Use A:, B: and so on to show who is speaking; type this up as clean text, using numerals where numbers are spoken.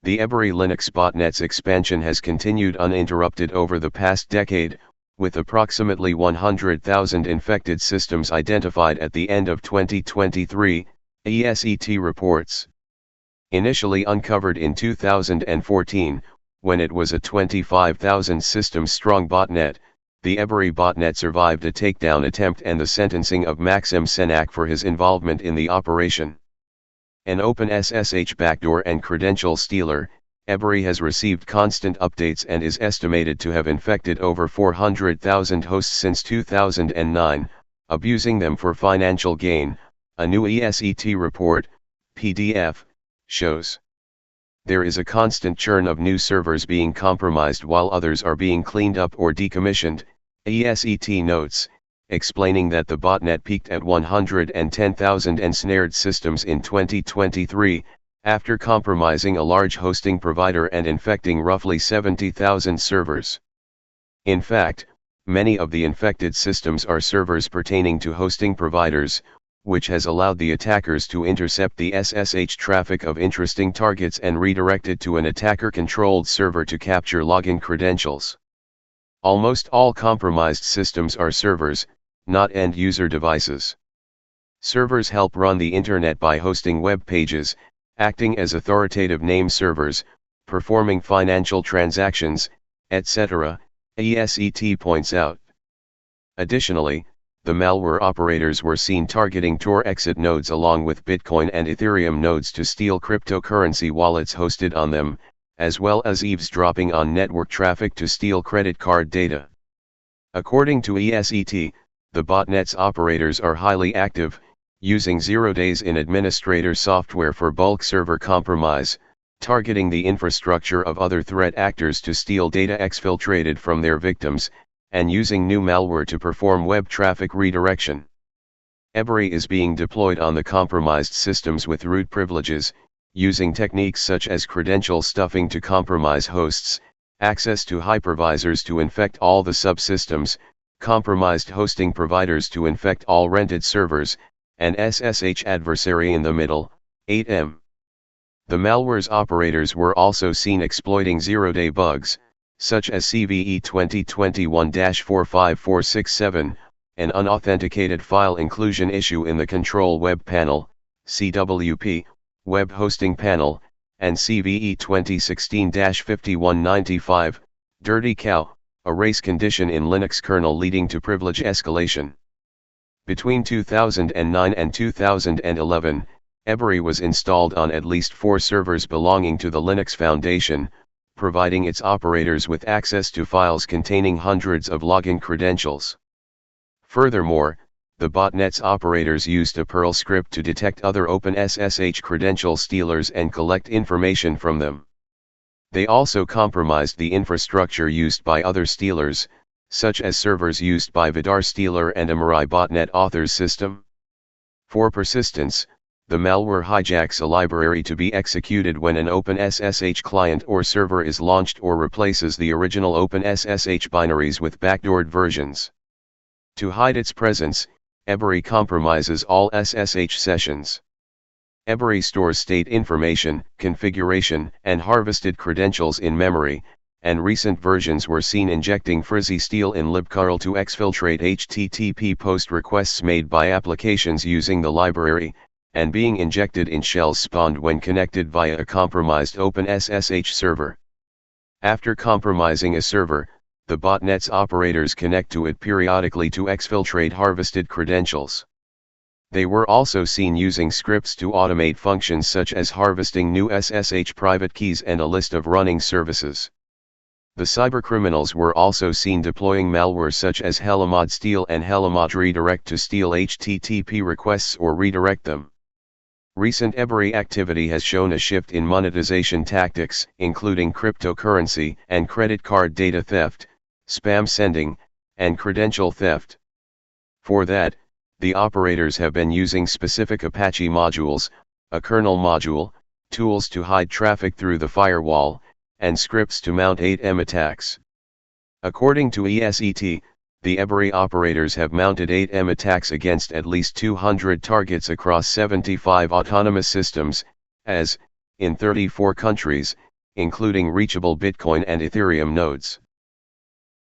A: The Ebury Linux botnet's expansion has continued uninterrupted over the past decade, with approximately 100,000 infected systems identified at the end of 2023, ESET reports. Initially uncovered in 2014, when it was a 25,000 systems-strong botnet, the Ebury Botnet survived a takedown attempt and the sentencing of Maxim Senak for his involvement in the operation. An open SSH backdoor and credential stealer, Ebury has received constant updates and is estimated to have infected over 400,000 hosts since 2009, abusing them for financial gain, a new ESET report, PDF, shows. There is a constant churn of new servers being compromised while others are being cleaned up or decommissioned, ESET notes, explaining that the botnet peaked at 110,000 ensnared systems in 2023, after compromising a large hosting provider and infecting roughly 70,000 servers. In fact, many of the infected systems are servers pertaining to hosting providers, which has allowed the attackers to intercept the SSH traffic of interesting targets and redirect it to an attacker-controlled server to capture login credentials. Almost all compromised systems are servers, not end-user devices. Servers help run the internet by hosting web pages, acting as authoritative name servers, performing financial transactions, etc., ESET points out. Additionally, the malware operators were seen targeting Tor exit nodes along with Bitcoin and Ethereum nodes to steal cryptocurrency wallets hosted on them, as well as eavesdropping on network traffic to steal credit card data. According to ESET, the botnet's operators are highly active, using 0 days in administrator software for bulk server compromise, targeting the infrastructure of other threat actors to steal data exfiltrated from their victims, and using new malware to perform web traffic redirection. Ebury is being deployed on the compromised systems with root privileges, using techniques such as credential stuffing to compromise hosts, access to hypervisors to infect all the subsystems, compromised hosting providers to infect all rented servers, and SSH adversary in the middle, 8M. The malware's operators were also seen exploiting zero-day bugs, such as CVE 2021-45467, an unauthenticated file inclusion issue in the Control Web Panel, CWP, Web Hosting Panel, and CVE 2016-5195, Dirty Cow, a race condition in Linux kernel leading to privilege escalation. Between 2009 and 2011, Ebury was installed on at least 4 servers belonging to the Linux Foundation, providing its operators with access to files containing hundreds of login credentials. Furthermore, the botnet's operators used a Perl script to detect other open SSH credential stealers and collect information from them. They also compromised the infrastructure used by other stealers, such as servers used by Vidar Stealer and Ebury Botnet authors system. For persistence, the malware hijacks a library to be executed when an OpenSSH client or server is launched or replaces the original OpenSSH binaries with backdoored versions. To hide its presence, Ebury compromises all SSH sessions. Ebury stores state information, configuration, and harvested credentials in memory, and recent versions were seen injecting frizzy steal in libcurl to exfiltrate HTTP post requests made by applications using the library, and being injected in shells spawned when connected via a compromised OpenSSH server. After compromising a server, the botnet's operators connect to it periodically to exfiltrate harvested credentials. They were also seen using scripts to automate functions such as harvesting new SSH private keys and a list of running services. The cybercriminals were also seen deploying malware such as Hellamod Steal and Hellamod Redirect to steal HTTP requests or redirect them. Recent Ebury activity has shown a shift in monetization tactics, including cryptocurrency and credit card data theft, spam sending, and credential theft. For that, the operators have been using specific Apache modules, a kernel module, tools to hide traffic through the firewall, and scripts to mount 8M attacks. According to ESET, the Ebury operators have mounted 8M attacks against at least 200 targets across 75 autonomous systems, in 34 countries, including reachable Bitcoin and Ethereum nodes.